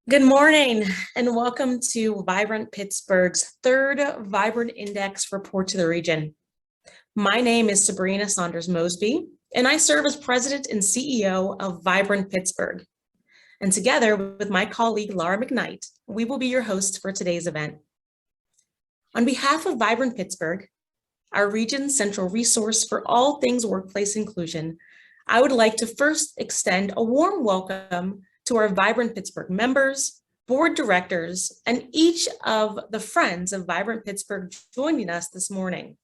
Good morning and welcome to Vibrant Pittsburgh's third Vibrant Index report to the region. My name is Sabrina Saunders Mosby, and I serve as President and CEO of Vibrant Pittsburgh. And together with my colleague, Laura McKnight, we will be your hosts for today's event. On behalf of Vibrant Pittsburgh, our region's central resource for all things workplace inclusion, I would like to first extend a warm welcome to our Vibrant Pittsburgh members, board directors, and each of the friends of Vibrant Pittsburgh joining us this morning.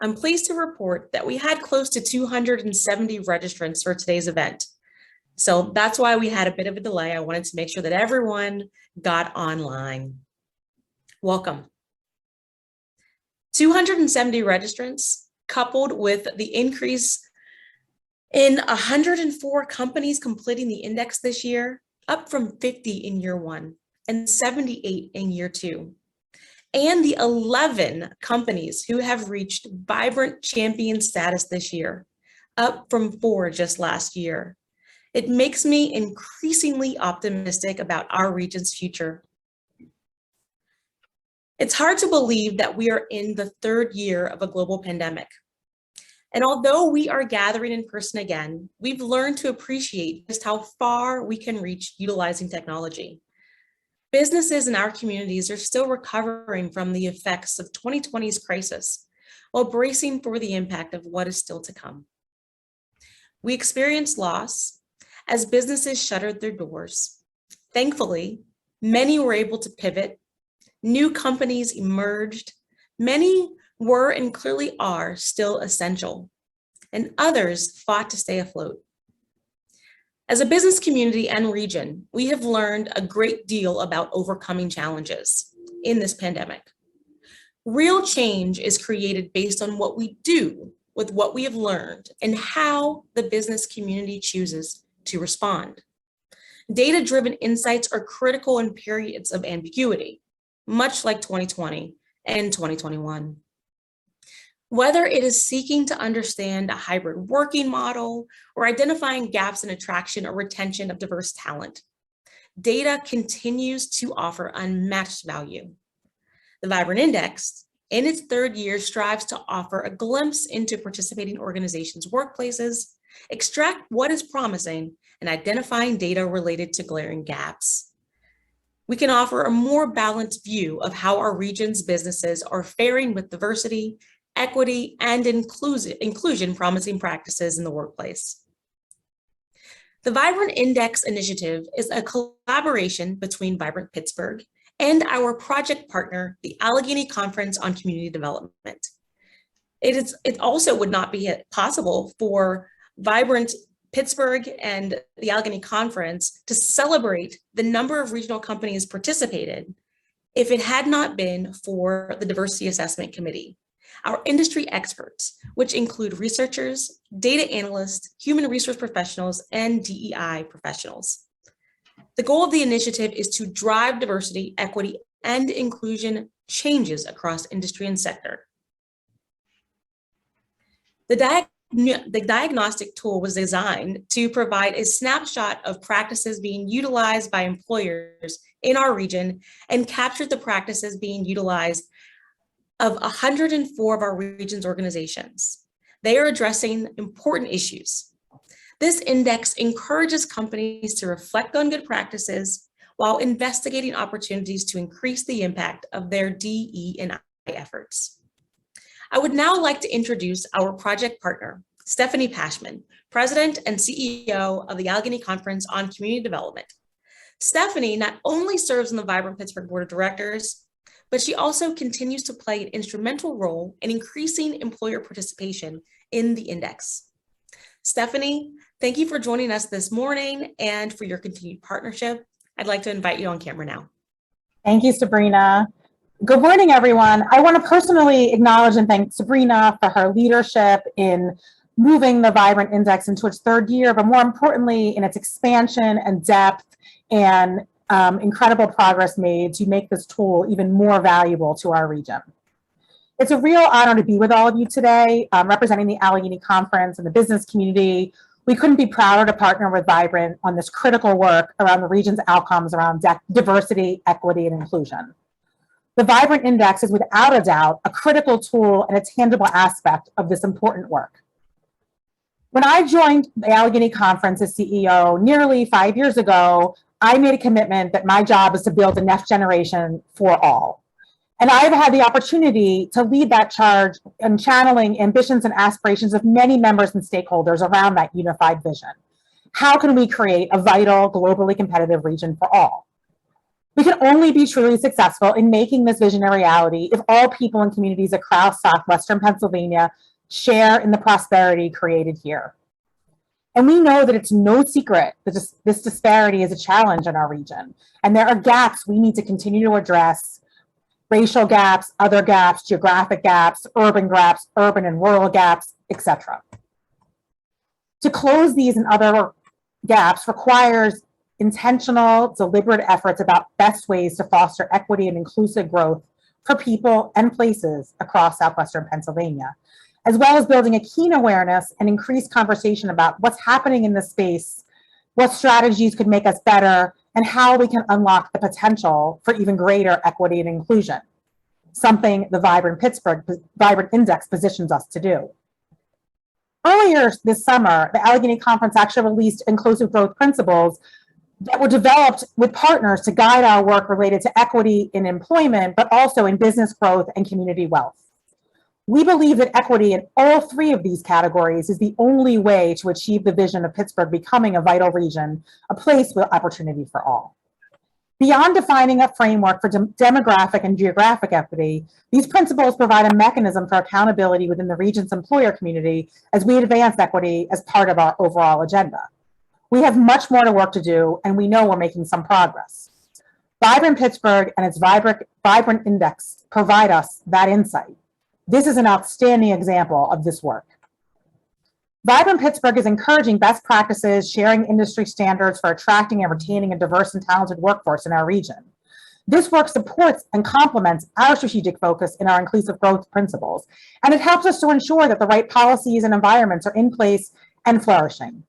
I'm pleased to report that we had close to 270 registrants for today's event. So that's why we had a bit of a delay. I wanted to make sure that everyone got online. Welcome. 270 registrants, coupled with the increase in 104 companies completing the index this year, up from 50 in year one and 78 in year two. And the 11 companies who have reached Vibrant Champion status this year, up from 4 just last year. It makes me increasingly optimistic about our region's future. It's hard to believe that we are in the third year of a global pandemic. And although we are gathering in person again, we've learned to appreciate just how far we can reach utilizing technology. Businesses in our communities are still recovering from the effects of 2020's crisis, while bracing for the impact of what is still to come. We experienced loss as businesses shuttered their doors. Thankfully, many were able to pivot, new companies emerged, many were and clearly are still essential, and others fought to stay afloat. As a business community and region, we have learned a great deal about overcoming challenges in this pandemic. Real change is created based on what we do with what we have learned and how the business community chooses to respond. Data-driven insights are critical in periods of ambiguity, much like 2020 and 2021. Whether it is seeking to understand a hybrid working model or identifying gaps in attraction or retention of diverse talent, data continues to offer unmatched value. The Vibrant Index, in its third year, strives to offer a glimpse into participating organizations' workplaces, extract what is promising, and identifying data related to glaring gaps. We can offer a more balanced view of how our region's businesses are faring with diversity, equity, and inclusion promising practices in the workplace. The Vibrant Index initiative is a collaboration between Vibrant Pittsburgh and our project partner, the Allegheny Conference on Community Development. It also would not be possible for Vibrant Pittsburgh and the Allegheny Conference to celebrate the number of regional companies participated if it had not been for the Diversity Assessment Committee. Our industry experts, which include researchers, data analysts, human resource professionals, and DEI professionals. The goal of the initiative is to drive diversity, equity, and inclusion changes across industry and sector. The diagnostic tool was designed to provide a snapshot of practices being utilized by employers in our region and captured the practices being utilized of 104 of our region's organizations. They are addressing important issues. This index encourages companies to reflect on good practices while investigating opportunities to increase the impact of their DE&I efforts. I would now like to introduce our project partner, Stephanie Pashman, President and CEO of the Allegheny Conference on Community Development. Stephanie not only serves on the Vibrant Pittsburgh Board of Directors, but she also continues to play an instrumental role in increasing employer participation in the index. Stephanie, thank you for joining us this morning and for your continued partnership. I'd like to invite you on camera now. Thank you, Sabrina. Good morning, everyone. I want to personally acknowledge and thank Sabrina for her leadership in moving the Vibrant Index into its third year, but more importantly, in its expansion and depth and incredible progress made to make this tool even more valuable to our region. It's a real honor to be with all of you today, representing the Allegheny Conference and the business community, We couldn't be prouder to partner with Vibrant on this critical work around the region's outcomes around diversity, equity, and inclusion. The Vibrant Index is without a doubt a critical tool and a tangible aspect of this important work. When I joined the Allegheny Conference as CEO nearly 5 years ago, I made a commitment that my job is to build the next generation for all. And I've had the opportunity to lead that charge in channeling ambitions and aspirations of many members and stakeholders around that unified vision. How can we create a vital, globally competitive region for all? We can only be truly successful in making this vision a reality if all people and communities across Southwestern Pennsylvania share in the prosperity created here. And we know that it's no secret that this disparity is a challenge in our region. And there are gaps we need to continue to address: racial gaps, other gaps, geographic gaps, urban and rural gaps, etc. To close these and other gaps requires intentional, deliberate efforts about best ways to foster equity and inclusive growth for people and places across Southwestern Pennsylvania, as well as building a keen awareness and increased conversation about what's happening in this space, what strategies could make us better, and how we can unlock the potential for even greater equity and inclusion, something the Vibrant Index positions us to do. Earlier this summer, the Allegheny Conference actually released inclusive growth principles that were developed with partners to guide our work related to equity in employment, but also in business growth and community wealth. We believe that equity in all three of these categories is the only way to achieve the vision of Pittsburgh becoming a vital region, a place with opportunity for all. Beyond defining a framework for demographic and geographic equity, these principles provide a mechanism for accountability within the region's employer community as we advance equity as part of our overall agenda. We have much more work to do, and we know we're making some progress. Vibrant Pittsburgh and its Vibrant Index provide us that insight. This is an outstanding example of this work. Vibrant Pittsburgh is encouraging best practices, sharing industry standards for attracting and retaining a diverse and talented workforce in our region. This work supports and complements our strategic focus in our inclusive growth principles, and it helps us to ensure that the right policies and environments are in place and flourishing.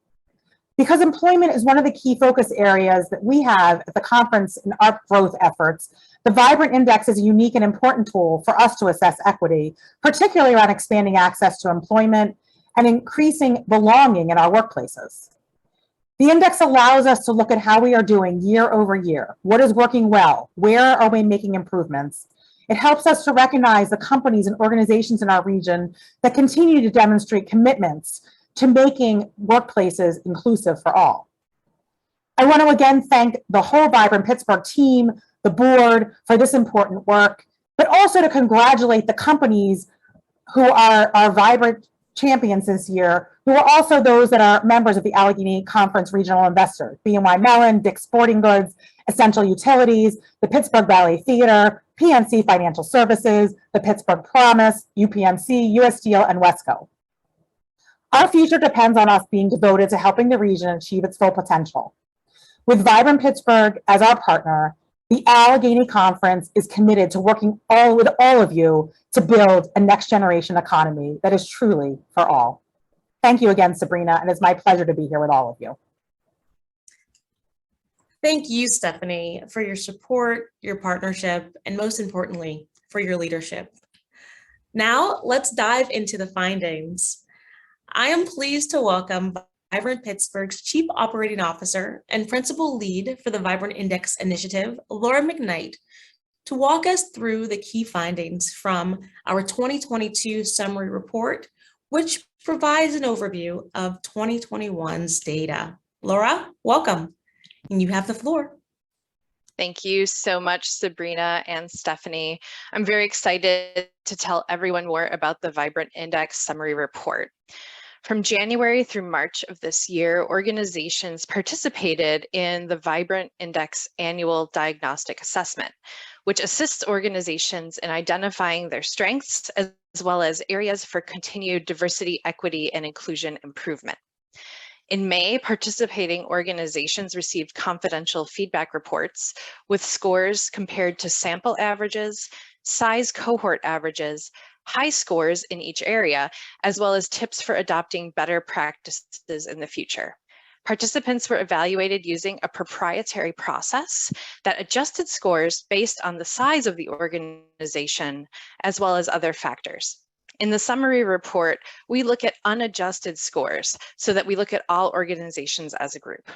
Because employment is one of the key focus areas that we have at the conference in our growth efforts, the Vibrant Index is a unique and important tool for us to assess equity, particularly around expanding access to employment and increasing belonging in our workplaces. The index allows us to look at how we are doing year over year. What is working well? Where are we making improvements? It helps us to recognize the companies and organizations in our region that continue to demonstrate commitments to making workplaces inclusive for all. I want to again thank the whole Vibrant Pittsburgh team, the board for this important work, but also to congratulate the companies who are our Vibrant champions this year, who are also those that are members of the Allegheny Conference regional investors: BNY Mellon, Dick's Sporting Goods, Essential Utilities, the Pittsburgh Valley Theater, PNC Financial Services, the Pittsburgh Promise, UPMC, US Steel, and Wesco. Our future depends on us being devoted to helping the region achieve its full potential. With Vibrant Pittsburgh as our partner, the Allegheny Conference is committed to working with all of you to build a next generation economy that is truly for all. Thank you again, Sabrina, and it's my pleasure to be here with all of you. Thank you, Stephanie, for your support, your partnership, and most importantly, for your leadership. Now, let's dive into the findings. I am pleased to welcome Vibrant Pittsburgh's Chief Operating Officer and Principal Lead for the Vibrant Index Initiative, Laura McKnight, to walk us through the key findings from our 2022 summary report, which provides an overview of 2021's data. Laura, welcome, and you have the floor. Thank you so much, Sabrina and Stephanie. I'm very excited to tell everyone more about the Vibrant Index summary report. From January through March of this year, organizations participated in the Vibrant Index Annual Diagnostic Assessment, which assists organizations in identifying their strengths as well as areas for continued diversity, equity, and inclusion improvement. In May, participating organizations received confidential feedback reports with scores compared to sample averages, size cohort averages, high scores in each area, as well as tips for adopting better practices in the future. Participants were evaluated using a proprietary process that adjusted scores based on the size of the organization, as well as other factors. In the summary report, we look at unadjusted scores so that we look at all organizations as a group.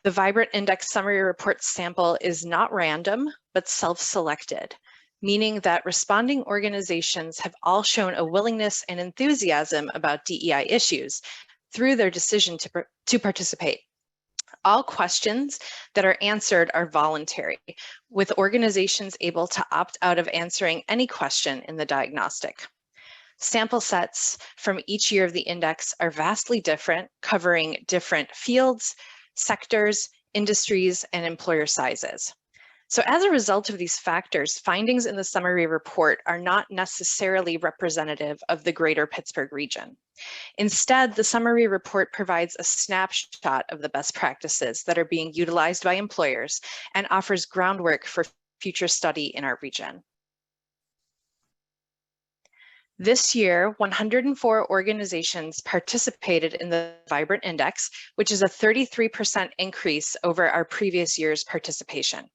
The Vibrant Index summary report sample is not random, but self-selected, meaning that responding organizations have all shown a willingness and enthusiasm about DEI issues through their decision to participate. All questions that are answered are voluntary, with organizations able to opt out of answering any question in the diagnostic. Sample sets from each year of the index are vastly different, covering different fields, sectors, industries, and employer sizes. So as a result of these factors, findings in the summary report are not necessarily representative of the greater Pittsburgh region. Instead, the summary report provides a snapshot of the best practices that are being utilized by employers and offers groundwork for future study in our region. This year, 104 organizations participated in the Vibrant Index, which is a 33% increase over our previous year's participation.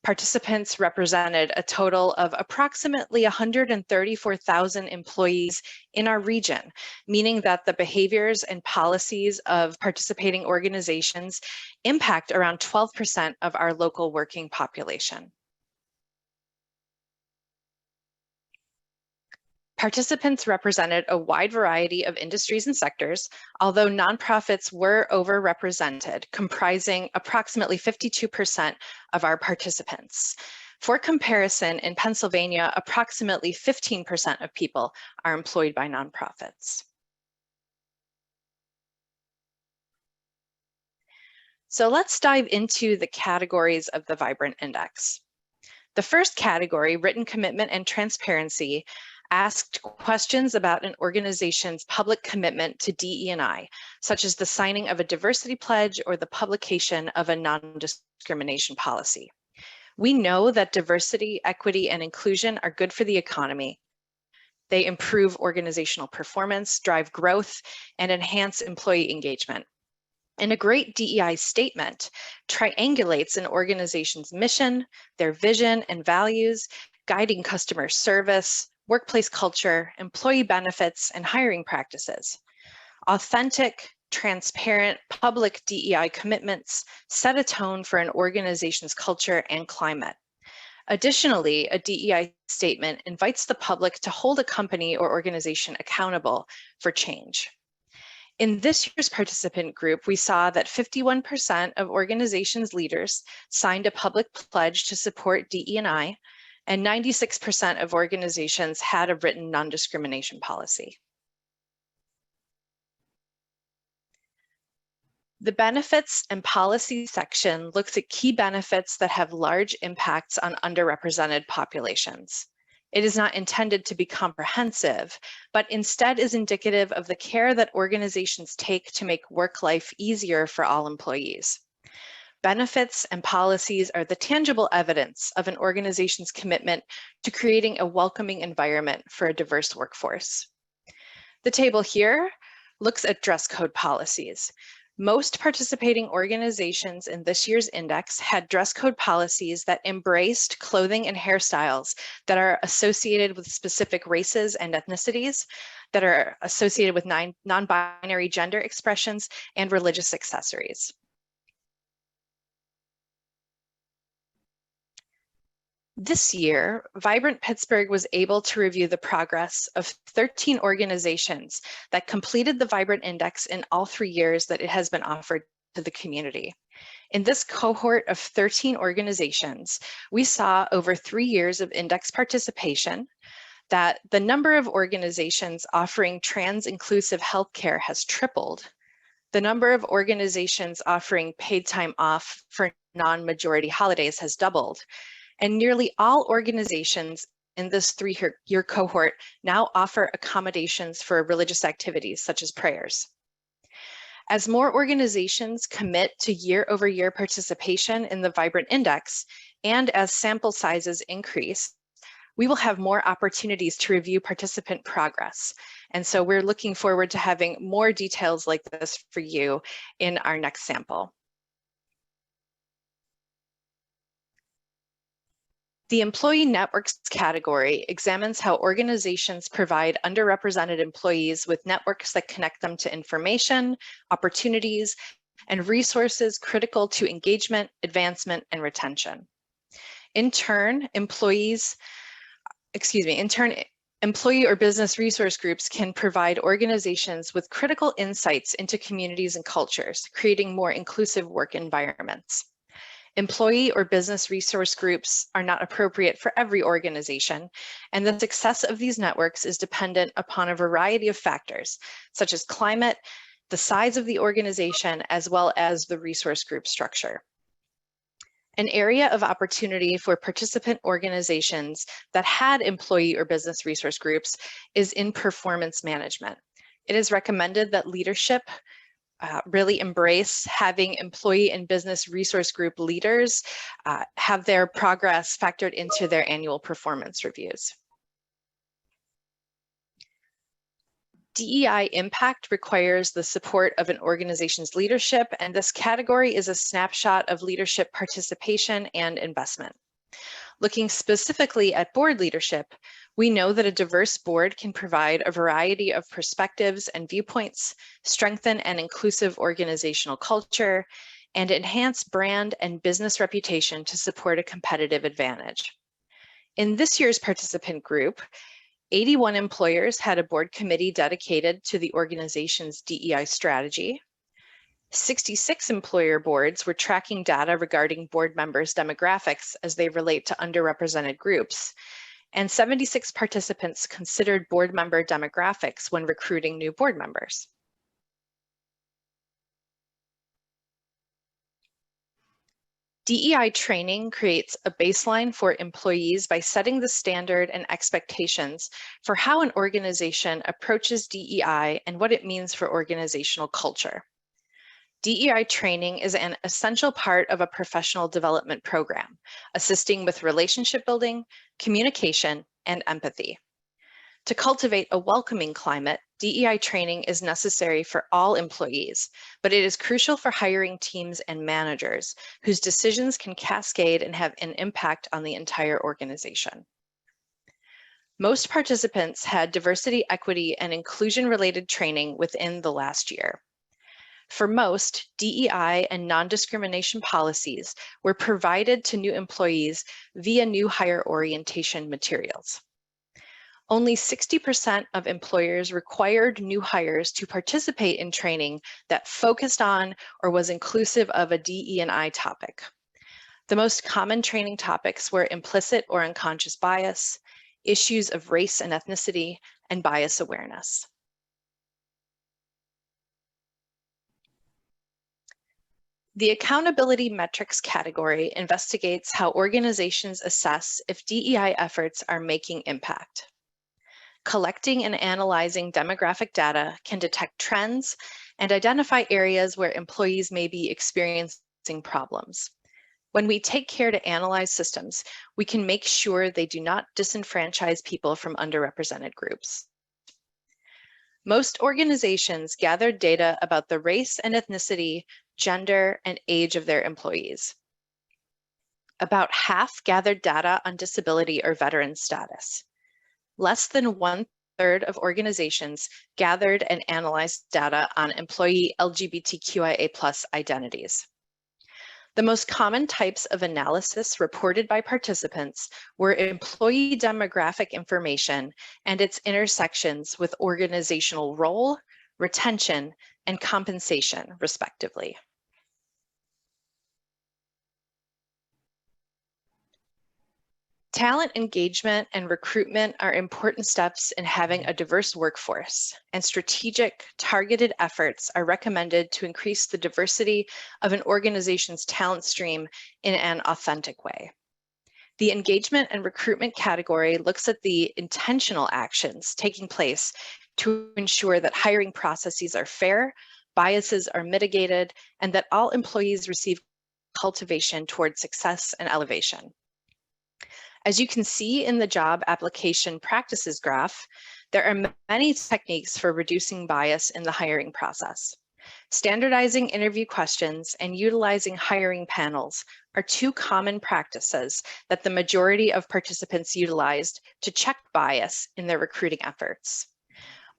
Participants represented a total of approximately 134,000 employees in our region, meaning that the behaviors and policies of participating organizations impact around 12% of our local working population. Participants represented a wide variety of industries and sectors, although nonprofits were overrepresented, comprising approximately 52% of our participants. For comparison, in Pennsylvania, approximately 15% of people are employed by nonprofits. So let's dive into the categories of the Vibrant Index. The first category, written commitment and transparency, asked questions about an organization's public commitment to DE&I, such as the signing of a diversity pledge or the publication of a non-discrimination policy. We know that diversity, equity, and inclusion are good for the economy. They improve organizational performance, drive growth, and enhance employee engagement. And a great DEI statement triangulates an organization's mission, their vision and values, guiding customer service, workplace culture, employee benefits, and hiring practices. Authentic, transparent, public DEI commitments set a tone for an organization's culture and climate. Additionally, a DEI statement invites the public to hold a company or organization accountable for change. In this year's participant group, we saw that 51% of organizations' leaders signed a public pledge to support DE&I, and 96% of organizations had a written non-discrimination policy. The benefits and policy section looks at key benefits that have large impacts on underrepresented populations. It is not intended to be comprehensive, but instead is indicative of the care that organizations take to make work life easier for all employees. Benefits and policies are the tangible evidence of an organization's commitment to creating a welcoming environment for a diverse workforce. The table here looks at dress code policies. Most participating organizations in this year's index had dress code policies that embraced clothing and hairstyles that are associated with specific races and ethnicities, that are associated with non-binary gender expressions, and religious accessories. This year, Vibrant Pittsburgh was able to review the progress of 13 organizations that completed the Vibrant Index in all 3 years that it has been offered to the community. In this cohort of 13 organizations, we saw over 3 years of index participation that the number of organizations offering trans-inclusive healthcare has tripled. The number of organizations offering paid time off for non-majority holidays has doubled. And nearly all organizations in this 3-year cohort now offer accommodations for religious activities such as prayers. As more organizations commit to year-over-year participation in the Vibrant Index, and as sample sizes increase, we will have more opportunities to review participant progress. And so we're looking forward to having more details like this for you in our next sample. The Employee Networks category examines how organizations provide underrepresented employees with networks that connect them to information, opportunities, and resources critical to engagement, advancement, and retention. In turn, employee or business resource groups can provide organizations with critical insights into communities and cultures, creating more inclusive work environments. Employee or business resource groups are not appropriate for every organization, and the success of these networks is dependent upon a variety of factors, such as climate, the size of the organization, as well as the resource group structure. An area of opportunity for participant organizations that had employee or business resource groups is in performance management. It is recommended that leadership really embrace having employee and business resource group leaders have their progress factored into their annual performance reviews. DEI impact requires the support of an organization's leadership, and this category is a snapshot of leadership participation and investment. Looking specifically at board leadership, we know that a diverse board can provide a variety of perspectives and viewpoints, strengthen an inclusive organizational culture, and enhance brand and business reputation to support a competitive advantage. In this year's participant group, 81 employers had a board committee dedicated to the organization's DEI strategy. 66 employer boards were tracking data regarding board members' demographics as they relate to underrepresented groups, and 76 participants considered board member demographics when recruiting new board members. DEI training creates a baseline for employees by setting the standard and expectations for how an organization approaches DEI and what it means for organizational culture. DEI training is an essential part of a professional development program, assisting with relationship building, communication, and empathy. To cultivate a welcoming climate, DEI training is necessary for all employees, but it is crucial for hiring teams and managers whose decisions can cascade and have an impact on the entire organization. Most participants had diversity, equity, and inclusion-related training within the last year. For most, DEI and non-discrimination policies were provided to new employees via new hire orientation materials. Only 60% of employers required new hires to participate in training that focused on or was inclusive of a DE&I topic. The most common training topics were implicit or unconscious bias, issues of race and ethnicity, and bias awareness. The accountability metrics category investigates how organizations assess if DEI efforts are making impact. Collecting and analyzing demographic data can detect trends and identify areas where employees may be experiencing problems. When we take care to analyze systems, we can make sure they do not disenfranchise people from underrepresented groups. Most organizations gathered data about the race and ethnicity, gender, and age of their employees. About half gathered data on disability or veteran status. Less than 1/3 of organizations gathered and analyzed data on employee LGBTQIA+ identities. The most common types of analysis reported by participants were employee demographic information and its intersections with organizational role, retention, and compensation, respectively. Talent engagement and recruitment are important steps in having a diverse workforce, and strategic, targeted efforts are recommended to increase the diversity of an organization's talent stream in an authentic way. The engagement and recruitment category looks at the intentional actions taking place to ensure that hiring processes are fair, biases are mitigated, and that all employees receive cultivation toward success and elevation. As you can see in the job application practices graph, there are many techniques for reducing bias in the hiring process. Standardizing interview questions and utilizing hiring panels are two common practices that the majority of participants utilized to check bias in their recruiting efforts.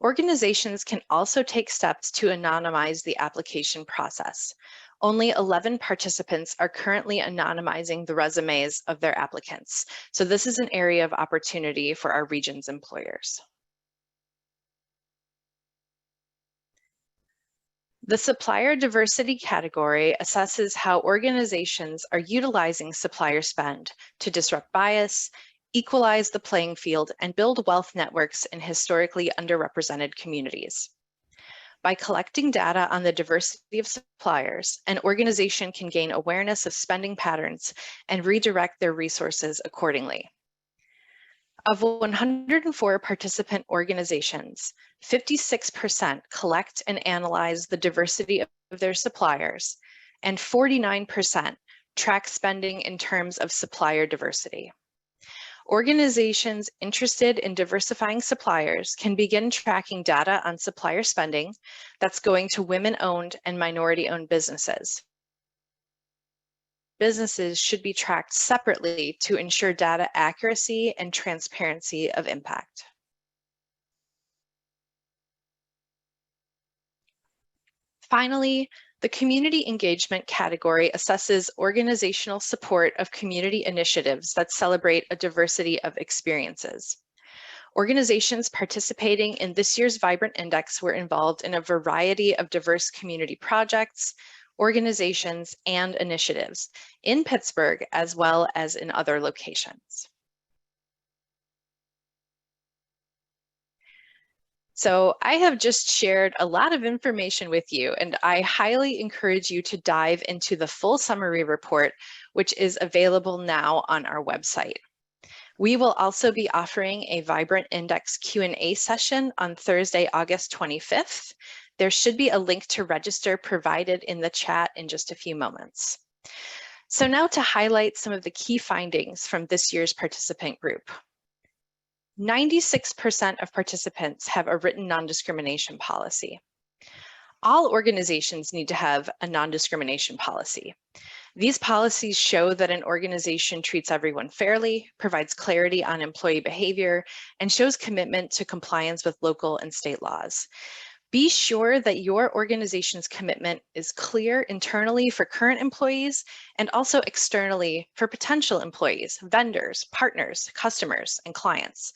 Organizations can also take steps to anonymize the application process. Only 11 participants are currently anonymizing the resumes of their applicants, so this is an area of opportunity for our region's employers. The supplier diversity category assesses how organizations are utilizing supplier spend to disrupt bias, equalize the playing field, and build wealth networks in historically underrepresented communities. By collecting data on the diversity of suppliers, an organization can gain awareness of spending patterns and redirect their resources accordingly. Of 104 participant organizations, 56% collect and analyze the diversity of their suppliers, and 49% track spending in terms of supplier diversity. Organizations interested in diversifying suppliers can begin tracking data on supplier spending that's going to women-owned and minority-owned businesses. Businesses should be tracked separately to ensure data accuracy and transparency of impact. Finally, the community engagement category assesses organizational support of community initiatives that celebrate a diversity of experiences. Organizations participating in this year's Vibrant Index were involved in a variety of diverse community projects, organizations, and initiatives in Pittsburgh as well as in other locations. So I have just shared a lot of information with you, and I highly encourage you to dive into the full summary report, which is available now on our website. We will also be offering a Vibrant Index Q&A session on Thursday, August 25th. There should be a link to register provided in the chat in just a few moments. So now to highlight some of the key findings from this year's participant group. 96% of participants have a written non-discrimination policy. All organizations need to have a non-discrimination policy. These policies show that an organization treats everyone fairly, provides clarity on employee behavior, and shows commitment to compliance with local and state laws. Be sure that your organization's commitment is clear internally for current employees and also externally for potential employees, vendors, partners, customers, and clients.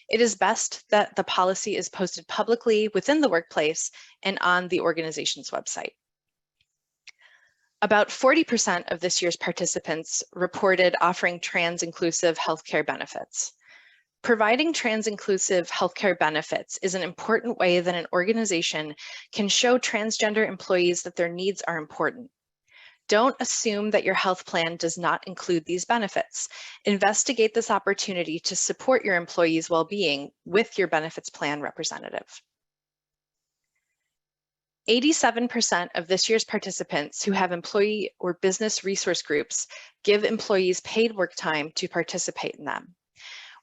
It is best that the policy is posted publicly within the workplace and on the organization's website. About 40% of this year's participants reported offering trans-inclusive healthcare benefits. Providing trans-inclusive healthcare benefits is an important way that an organization can show transgender employees that their needs are important. Don't assume that your health plan does not include these benefits. Investigate this opportunity to support your employees' well-being with your benefits plan representative. 87% of this year's participants who have employee or business resource groups give employees paid work time to participate in them.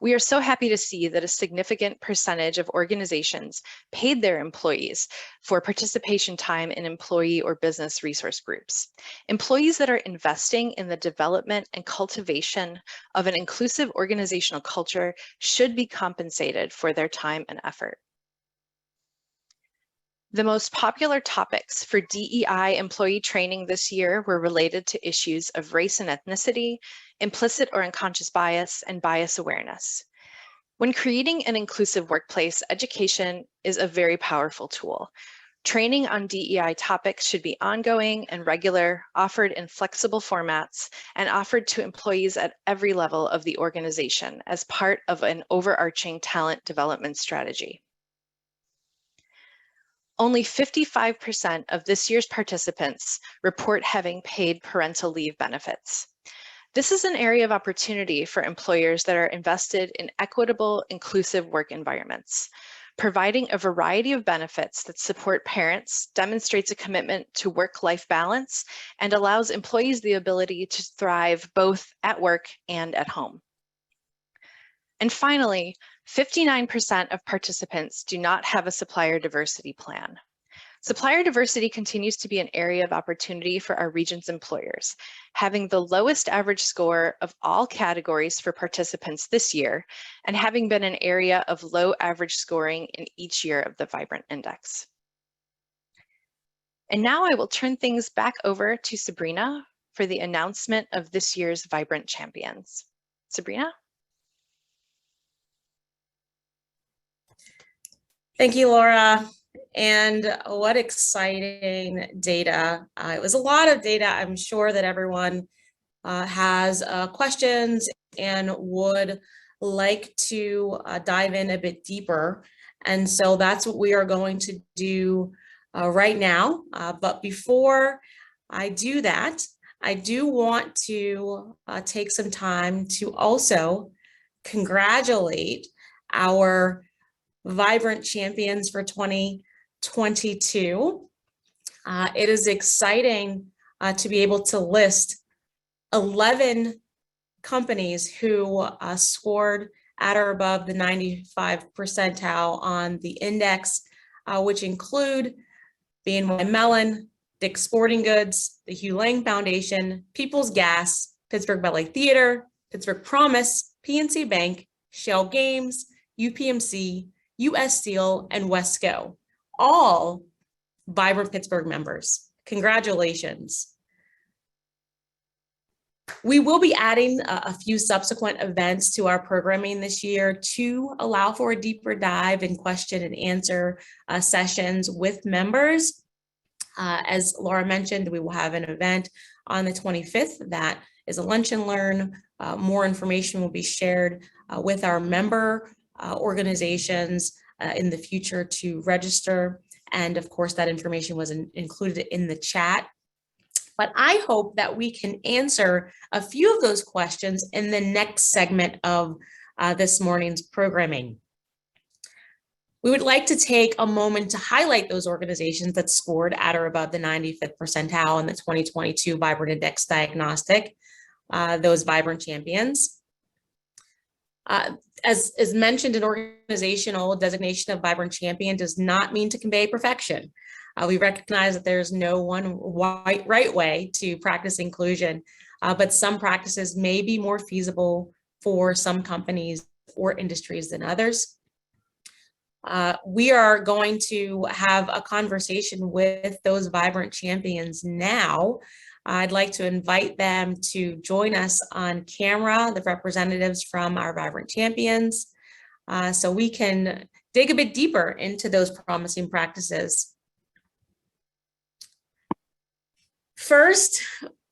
We are so happy to see that a significant percentage of organizations paid their employees for participation time in employee or business resource groups. Employees that are investing in the development and cultivation of an inclusive organizational culture should be compensated for their time and effort. The most popular topics for DEI employee training this year were related to issues of race and ethnicity, implicit or unconscious bias, and bias awareness. When creating an inclusive workplace, education is a very powerful tool. Training on DEI topics should be ongoing and regular, offered in flexible formats, and offered to employees at every level of the organization as part of an overarching talent development strategy. Only 55% of this year's participants report having paid parental leave benefits. This is an area of opportunity for employers that are invested in equitable, inclusive work environments. Providing a variety of benefits that support parents demonstrates a commitment to work-life balance and allows employees the ability to thrive both at work and at home. And finally, 59% of participants do not have a supplier diversity plan. Supplier diversity continues to be an area of opportunity for our region's employers, having the lowest average score of all categories for participants this year, and having been an area of low average scoring in each year of the Vibrant Index. And now I will turn things back over to Sabrina for the announcement of this year's Vibrant Champions. Sabrina? Thank you, Laura. And what exciting data. It was a lot of data. I'm sure that everyone has questions and would like to dive in a bit deeper. And so that's what we are going to do right now. But before I do that, I do want to take some time to also congratulate our Vibrant Champions for 2022. It is exciting to be able to list 11 companies who scored at or above the 95th percentile on the index, which include BNY Mellon, Dick's Sporting Goods, the Hugh Lang Foundation, People's Gas, Pittsburgh Ballet Theater, Pittsburgh Promise, PNC Bank, Shell Games, UPMC, US Steel, and Wesco, all Vibrant Pittsburgh members. Congratulations. We will be adding a few subsequent events to our programming this year to allow for a deeper dive and question and answer sessions with members. As Laura mentioned, we will have an event on the 25th that is a lunch and learn. More information will be shared with our member organizations in the future to register. And of course, that information was included in the chat. But I hope that we can answer a few of those questions in the next segment of this morning's programming. We would like to take a moment to highlight those organizations that scored at or above the 95th percentile in the 2022 Vibrant Index Diagnostic, those Vibrant Champions. As mentioned, an organizational designation of Vibrant Champion does not mean to convey perfection. We recognize that there's no one right way to practice inclusion, but some practices may be more feasible for some companies or industries than others. We are going to have a conversation with those Vibrant Champions now. I'd like to invite them to join us on camera, the representatives from our Vibrant Champions, so we can dig a bit deeper into those promising practices. First,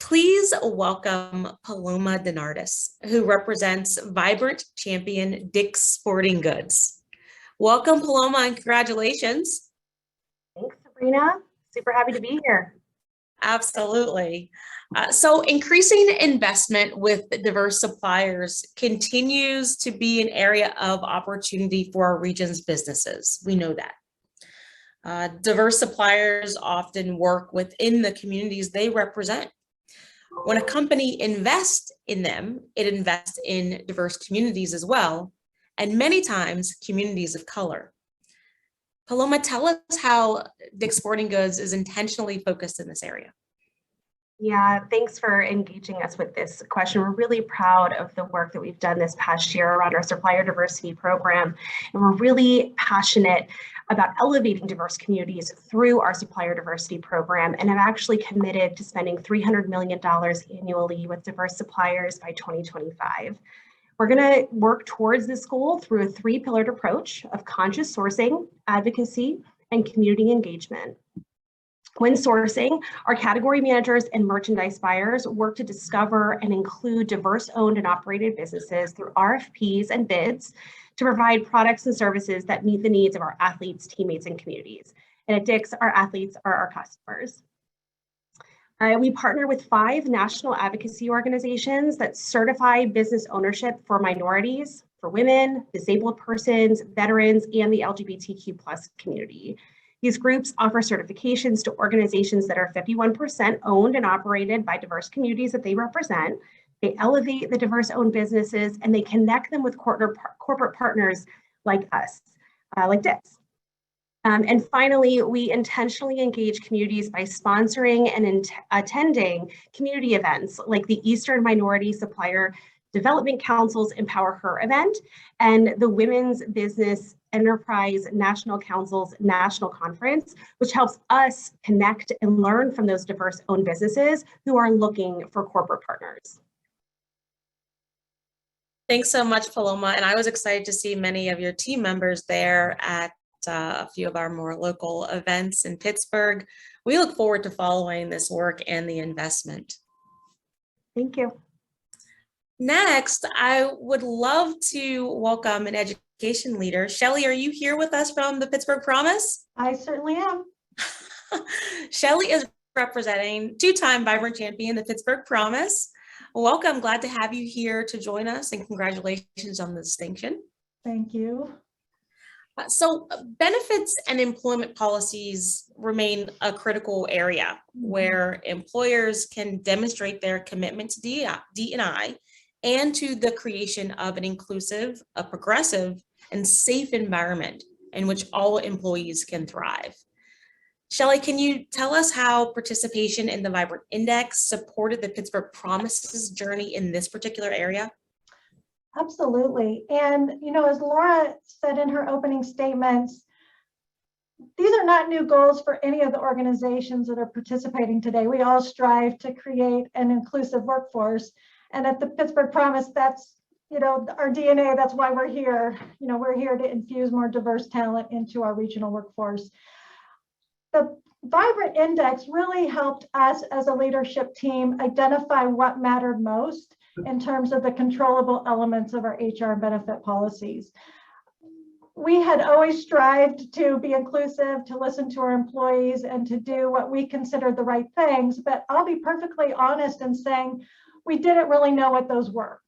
please welcome Paloma Denardis, who represents Vibrant Champion Dick's Sporting Goods. Welcome, Paloma, and congratulations. Thanks, Sabrina. Super happy to be here. Absolutely. So increasing investment with diverse suppliers continues to be an area of opportunity for our region's businesses. We know that. Diverse suppliers often work within the communities they represent. When a company invests in them, it invests in diverse communities as well, and many times communities of color. Paloma, tell us how Dick's Sporting Goods is intentionally focused in this area. Yeah, thanks for engaging us with this question. We're really proud of the work that we've done this past year around our supplier diversity program, and we're really passionate about elevating diverse communities through our supplier diversity program, and have actually committed to spending $300 million annually with diverse suppliers by 2025. We're going to work towards this goal through a three-pillared approach of conscious sourcing, advocacy, and community engagement. When sourcing, our category managers and merchandise buyers work to discover and include diverse owned and operated businesses through RFPs and bids to provide products and services that meet the needs of our athletes, teammates, and communities. And at Dick's, our athletes are our customers. We partner with 5 national advocacy organizations that certify business ownership for minorities, for women, disabled persons, veterans, and the LGBTQ+ community. These groups offer certifications to organizations that are 51% owned and operated by diverse communities that they represent, they elevate the diverse-owned businesses, and they connect them with corporate partners like us, like this. And finally, we intentionally engage communities by sponsoring and attending community events like the Eastern Minority Supplier Development Council's Empower Her event and the Women's Business Enterprise National Council's National Conference, which helps us connect and learn from those diverse-owned businesses who are looking for corporate partners. Thanks so much, Paloma. And I was excited to see many of your team members there at a few of our more local events in Pittsburgh. We look forward to following this work and the investment. Thank you. Next, I would love to welcome an education leader. Shelley, are you here with us from the Pittsburgh Promise? I certainly am. Shelley is representing two-time Vibrant champion, the Pittsburgh Promise. Welcome, glad to have you here to join us, and congratulations on the distinction. Thank you. So benefits and employment policies remain a critical area where employers can demonstrate their commitment to D&I and to the creation of an inclusive, a progressive, and safe environment in which all employees can thrive. Shelley, can you tell us how participation in the Vibrant Index supported the Pittsburgh Promise's journey in this particular area? Absolutely. And, you know, as Laura said in her opening statements, these are not new goals for any of the organizations that are participating today. We all strive to create an inclusive workforce. And at the Pittsburgh Promise, that's, you know, our DNA, that's why we're here. You know, we're here to infuse more diverse talent into our regional workforce. The Vibrant Index really helped us as a leadership team identify what mattered most in terms of the controllable elements of our HR and benefit policies. We had always strived to be inclusive, to listen to our employees, and to do what we considered the right things, but I'll be perfectly honest in saying we didn't really know what those were.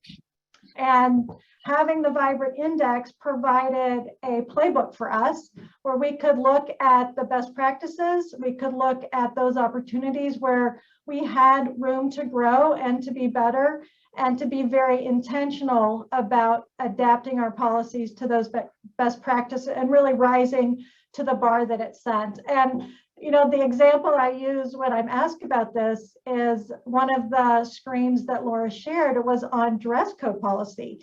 And having the Vibrant Index provided a playbook for us where we could look at the best practices, we could look at those opportunities where we had room to grow and to be better, and to be very intentional about adapting our policies to those best practices and really rising to the bar that it set. And, you know, the example I use when I'm asked about this is one of the screens that Laura shared was on dress code policy.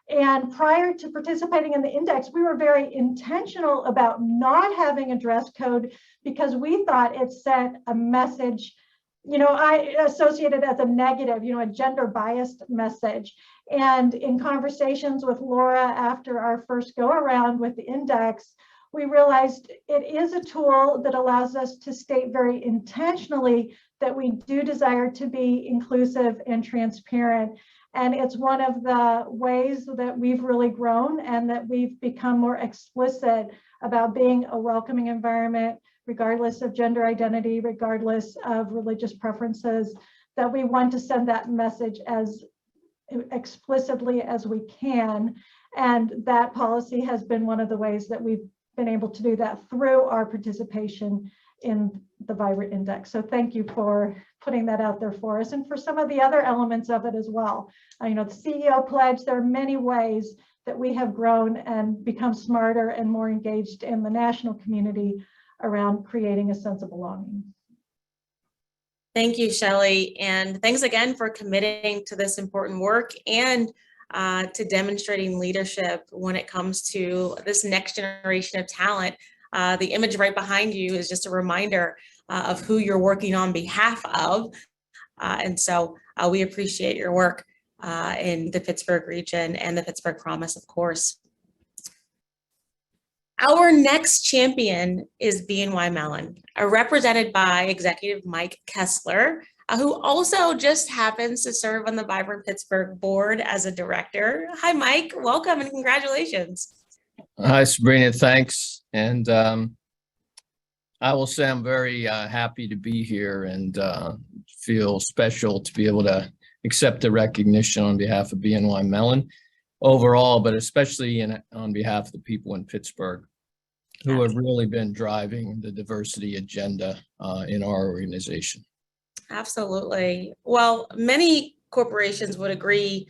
And prior to participating in the index, we were very intentional about not having a dress code because we thought it sent a message, you know, I associate it as a negative, you know, a gender biased message. And in conversations with Laura after our first go around with the index, we realized it is a tool that allows us to state very intentionally that we do desire to be inclusive and transparent. And it's one of the ways that we've really grown and that we've become more explicit about being a welcoming environment, regardless of gender identity, regardless of religious preferences, that we want to send that message as explicitly as we can. And that policy has been one of the ways that we've been able to do that through our participation in the Vibrant Index. So thank you for putting that out there for us and for some of the other elements of it as well. You know, the CEO pledge, there are many ways that we have grown and become smarter and more engaged in the national community around creating a sense of belonging. Thank you, Shelley. And thanks again for committing to this important work and to demonstrating leadership when it comes to this next generation of talent. The image right behind you is just a reminder of who you're working on behalf of. And so we appreciate your work in the Pittsburgh region and the Pittsburgh Promise, of course. Our next champion is BNY Mellon, represented by Executive Mike Kessler, who also just happens to serve on the Vibrant Pittsburgh board as a director. Hi, Mike. Welcome and congratulations. Hi, Sabrina. Thanks. And I will say I'm very happy to be here and feel special to be able to accept the recognition on behalf of BNY Mellon overall, but especially on behalf of the people in Pittsburgh who have really been driving the diversity agenda in our organization. Absolutely. Well, many corporations would agree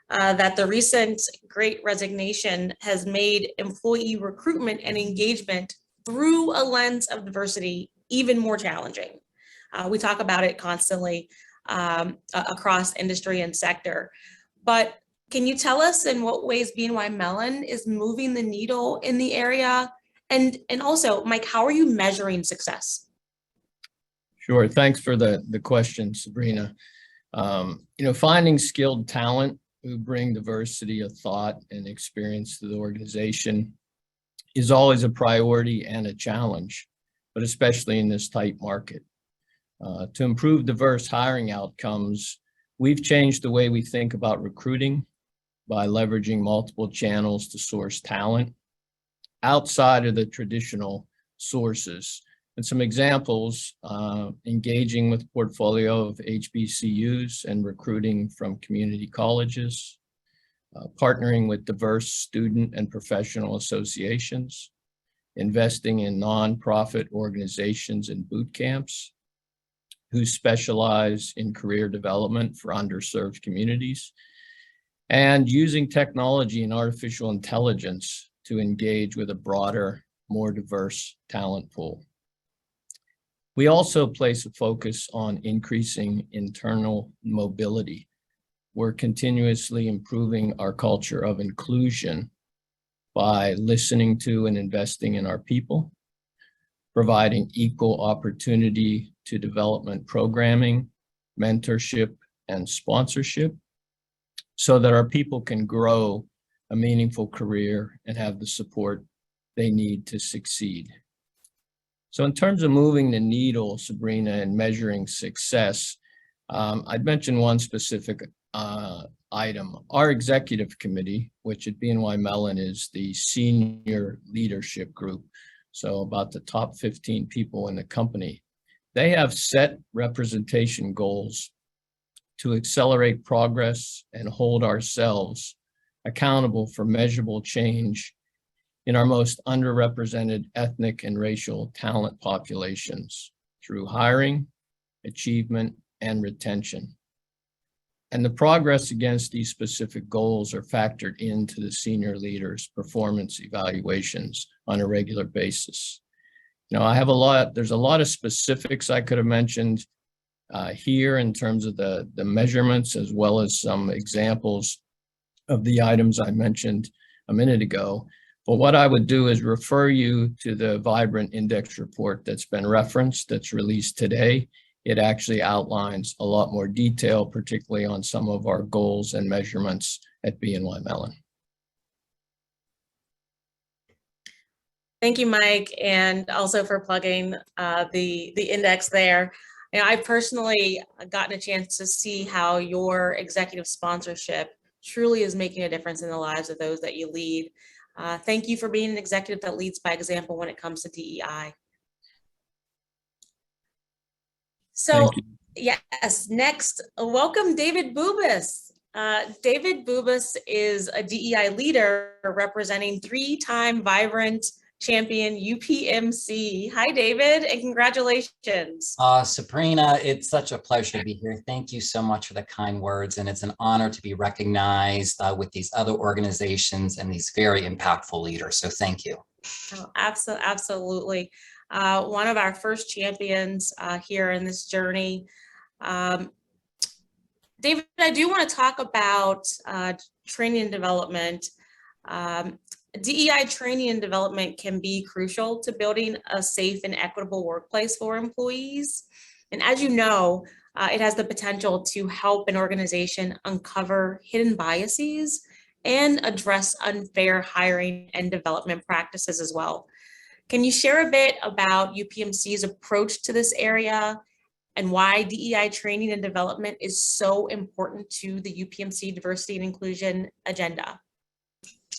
that the recent Great Resignation has made employee recruitment and engagement through a lens of diversity even more challenging. We talk about it constantly across industry and sector, but can you tell us in what ways BNY Mellon is moving the needle in the area? And also, Mike, how are you measuring success? Sure. Thanks for the question, Sabrina. Finding skilled talent who bring diversity of thought and experience to the organization is always a priority and a challenge, but especially in this tight market. To improve diverse hiring outcomes, we've changed the way we think about recruiting by leveraging multiple channels to source talent outside of the traditional sources. And some examples, engaging with portfolio of HBCUs and recruiting from community colleges, partnering with diverse student and professional associations, investing in nonprofit organizations and boot camps who specialize in career development for underserved communities, and using technology and artificial intelligence to engage with a broader, more diverse talent pool. We also place a focus on increasing internal mobility. We're continuously improving our culture of inclusion by listening to and investing in our people, providing equal opportunity to development programming, mentorship, and sponsorship so that our people can grow a meaningful career and have the support they need to succeed. So in terms of moving the needle, Sabrina, and measuring success, I'd mention one specific item. Our executive committee, which at BNY Mellon is the senior leadership group, so about the top 15 people in the company, they have set representation goals to accelerate progress and hold ourselves accountable for measurable change in our most underrepresented ethnic and racial talent populations through hiring, achievement, and retention. And the progress against these specific goals are factored into the senior leaders' performance evaluations on a regular basis. There's a lot of specifics I could have mentioned here in terms of the measurements, as well as some examples of the items I mentioned a minute ago. But what I would do is refer you to the Vibrant Index report that's been referenced, that's released today. It actually outlines a lot more detail, particularly on some of our goals and measurements at BNY Mellon. Thank you, Mike, and also for plugging the index there. I've personally gotten a chance to see how your executive sponsorship truly is making a difference in the lives of those that you lead. Thank you for being an executive that leads by example when it comes to DEI. So, yes, next, welcome David Bubis. David Bubis is a DEI leader representing three-time Vibrant champion UPMC. Hi, David, and congratulations. Sabrina, it's such a pleasure to be here. Thank you so much for the kind words, and it's an honor to be recognized with these other organizations and these very impactful leaders, so thank you. Oh, absolutely. One of our first champions here in this journey. David, I do want to talk about training and development. DEI training and development can be crucial to building a safe and equitable workplace for employees. And as you know, it has the potential to help an organization uncover hidden biases and address unfair hiring and development practices as well. Can you share a bit about UPMC's approach to this area and why DEI training and development is so important to the UPMC diversity and inclusion agenda?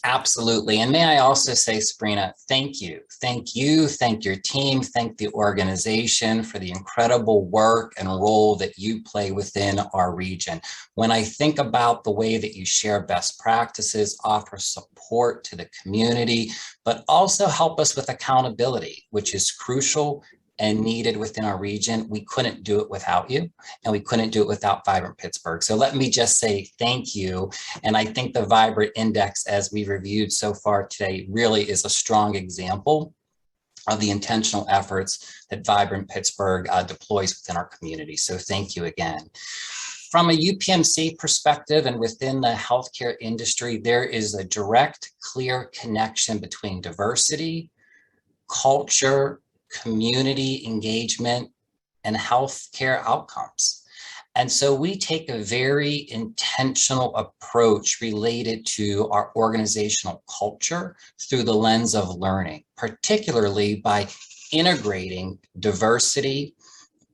Absolutely. And may I also say, Sabrina, thank you. Thank you, thank your team, thank the organization for the incredible work and role that you play within our region. When I think about the way that you share best practices, offer support to the community, but also help us with accountability, which is crucial and needed within our region, we couldn't do it without you, and we couldn't do it without Vibrant Pittsburgh. So let me just say thank you. And I think the Vibrant Index, as we reviewed so far today, really is a strong example of the intentional efforts that Vibrant Pittsburgh deploys within our community. So thank you again. From a UPMC perspective and within the healthcare industry, there is a direct, clear connection between diversity, culture, community engagement, and healthcare outcomes. And so we take a very intentional approach related to our organizational culture through the lens of learning, particularly by integrating diversity,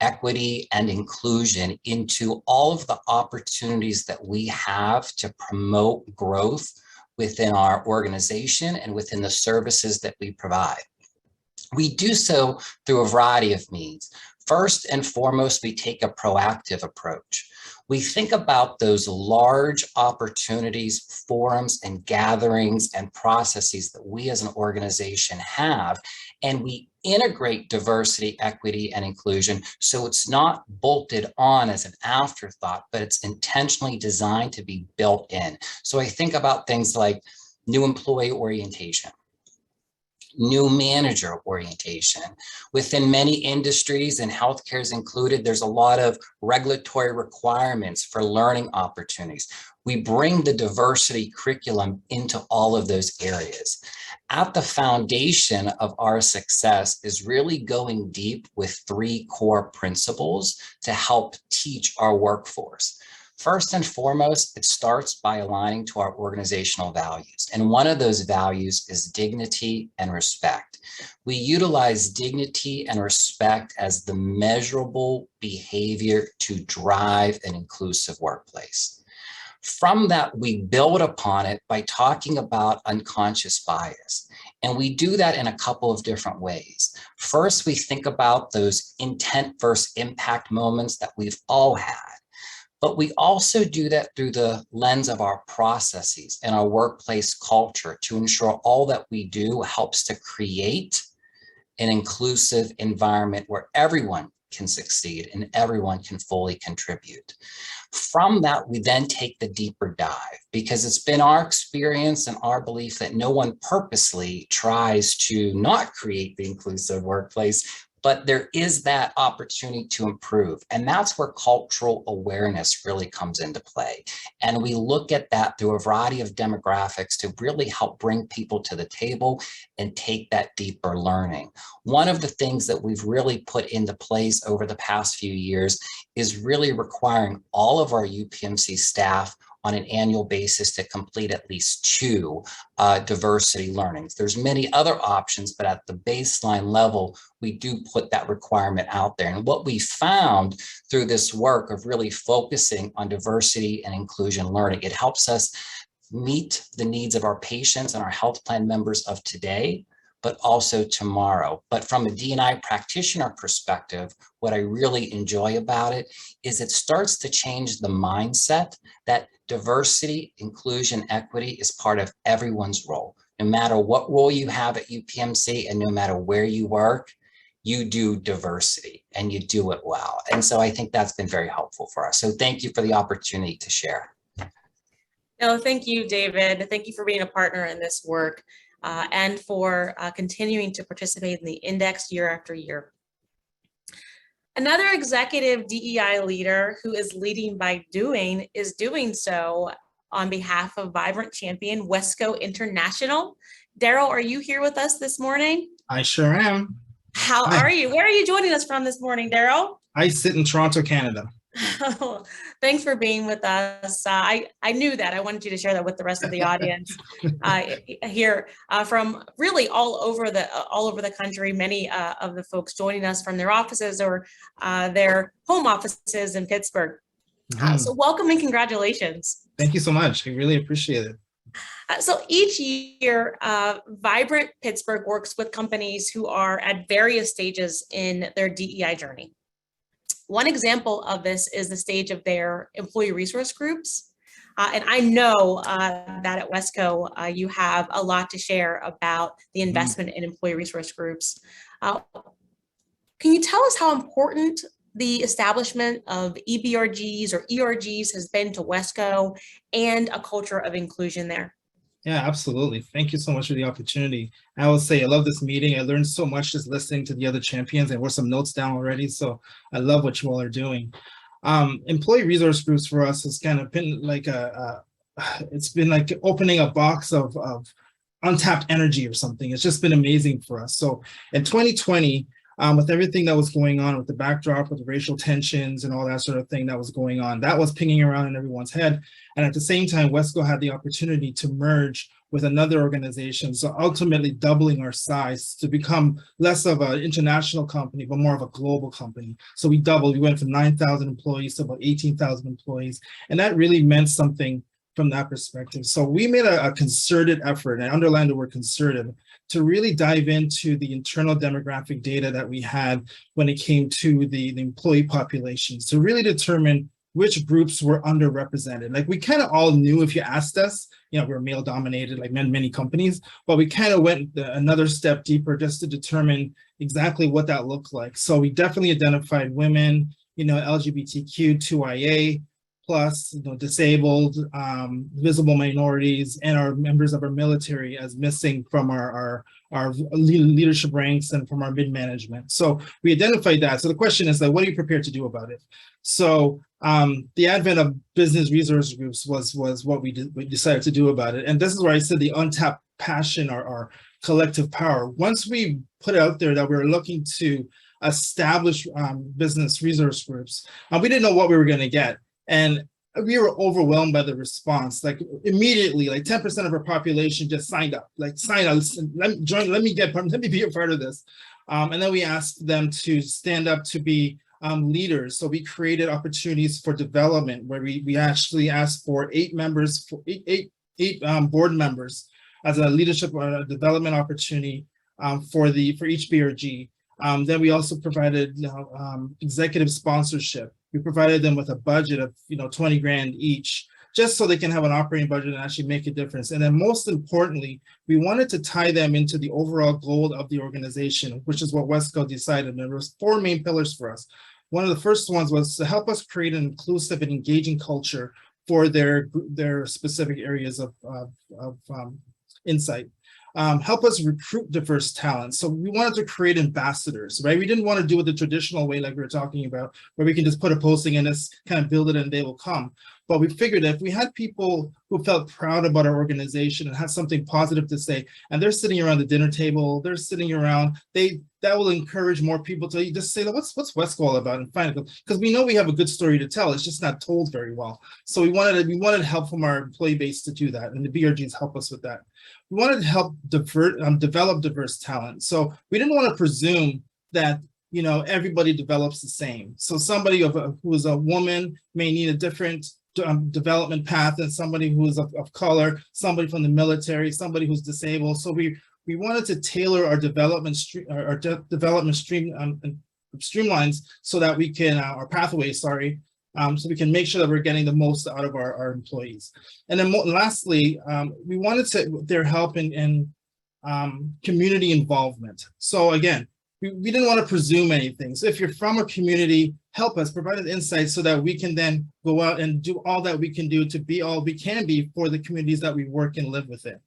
equity, and inclusion into all of the opportunities that we have to promote growth within our organization and within the services that we provide. We do so through a variety of means. First and foremost, we take a proactive approach. We think about those large opportunities, forums, and gatherings and processes that we as an organization have, and we integrate diversity, equity, and inclusion so it's not bolted on as an afterthought, but it's intentionally designed to be built in. So I think about things like new employee orientation, new manager orientation. Within many industries, and healthcare is included, there's a lot of regulatory requirements for learning opportunities. We bring the diversity curriculum into all of those areas. At the foundation of our success is really going deep with 3 core principles to help teach our workforce. First and foremost, it starts by aligning to our organizational values. And one of those values is dignity and respect. We utilize dignity and respect as the measurable behavior to drive an inclusive workplace. From that, we build upon it by talking about unconscious bias. And we do that in a couple of different ways. First, we think about those intent versus impact moments that we've all had. But we also do that through the lens of our processes and our workplace culture to ensure all that we do helps to create an inclusive environment where everyone can succeed and everyone can fully contribute. From that, we then take the deeper dive, because it's been our experience and our belief that no one purposely tries to not create the inclusive workplace, but there is that opportunity to improve. And that's where cultural awareness really comes into play. And we look at that through a variety of demographics to really help bring people to the table and take that deeper learning. One of the things that we've really put into place over the past few years is really requiring all of our UPMC staff on an annual basis to complete at least 2 diversity learnings. There's many other options, but at the baseline level, we do put that requirement out there. And what we found through this work of really focusing on diversity and inclusion learning, it helps us meet the needs of our patients and our health plan members of today, but also tomorrow. But from a D&I practitioner perspective, what I really enjoy about it is it starts to change the mindset that diversity, inclusion, equity is part of everyone's role. No matter what role you have at UPMC and no matter where you work, you do diversity and you do it well. And so I think that's been very helpful for us. So thank you for the opportunity to share. No, thank you, David. Thank you for being a partner in this work and for continuing to participate in the index year after year. Another executive DEI leader who is leading by doing is doing so on behalf of Vibrant Champion Wesco International. Daryl, are you here with us this morning? I sure am. How are you? Where are you joining us from this morning, Daryl? I sit in Toronto, Canada. Thanks for being with us. I knew that. I wanted you to share that with the rest of the audience here from really all over the country. Many of the folks joining us from their offices or their home offices in Pittsburgh. So welcome and congratulations. Thank you so much. I really appreciate it. So each year, Vibrant Pittsburgh works with companies who are at various stages in their DEI journey. One example of this is the stage of their employee resource groups. And I know that at Wesco, you have a lot to share about the investment in employee resource groups. Can you tell us how important the establishment of EBRGs or ERGs has been to Wesco and a culture of inclusion there? Yeah, absolutely. Thank you so much for the opportunity. I will say I love this meeting. I learned so much just listening to the other champions. I wrote some notes down already, so I love what you all are doing. Employee resource groups for us has kind of been like it's been like opening a box of untapped energy or something. It's just been amazing for us. So in 2020, with everything that was going on with the backdrop with the racial tensions and all that sort of thing that was going on, that was pinging around in everyone's head. And at the same time, Wesco had the opportunity to merge with another organization. So ultimately doubling our size to become less of an international company, but more of a global company. So we doubled, we went from 9,000 employees to about 18,000 employees. And that really meant something from that perspective. So we made a concerted effort, and I underline the word concerted, to really dive into the internal demographic data that we had when it came to the employee populations to really determine which groups were underrepresented. Like we kind of all knew if you asked us, you know, we're male dominated like many companies, but we kind of went another step deeper just to determine exactly what that looked like. So we definitely identified women, you know, LGBTQ2IA+, you know, disabled, visible minorities, and our members of our military as missing from our leadership ranks and from our mid-management. So we identified that. So the question is like, what are you prepared to do about it? So the advent of business resource groups was what we decided to do about it. And this is where I said the untapped passion or collective power. Once we put out there that we were looking to establish business resource groups, we didn't know what we were going to get. And we were overwhelmed by the response. Like immediately, like 10% of our population just signed up, like sign up, let me join, let me be a part of this. And then we asked them to stand up to be leaders. So we created opportunities for development where we actually asked for 8 members, eight board members as a leadership or a development opportunity for each BRG. Then we also provided executive sponsorship. We provided them with a budget of 20 grand each, just so they can have an operating budget and actually make a difference. And then most importantly, we wanted to tie them into the overall goal of the organization, which is what Wesco decided. And there was 4 main pillars for us. One of the first ones was to help us create an inclusive and engaging culture for their specific areas of insight. Help us recruit diverse talent. So we wanted to create ambassadors, right? We didn't want to do it the traditional way like we were talking about, where we can just put a posting and just kind of build it and they will come. But we figured that if we had people who felt proud about our organization and had something positive to say, and they're sitting around the dinner table, they're sitting around, that will encourage more people to just say, what's Wesco all about, and find it, because we know we have a good story to tell. It's just not told very well. So we wanted help from our employee base to do that, and the BRGs help us with that. We wanted to help develop diverse talent. So we didn't want to presume that everybody develops the same. So somebody who is a woman may need a different development path than somebody who is of color, somebody from the military, somebody who's disabled. So we wanted to tailor our development streamlines so that we can our pathways, so we can make sure that we're getting the most out of our employees. And then lastly, we wanted their help in community involvement. So again, we didn't want to presume anything. So if you're from a community, help us, provide an insight so that we can then go out and do all that we can do to be all we can be for the communities that we work and live within.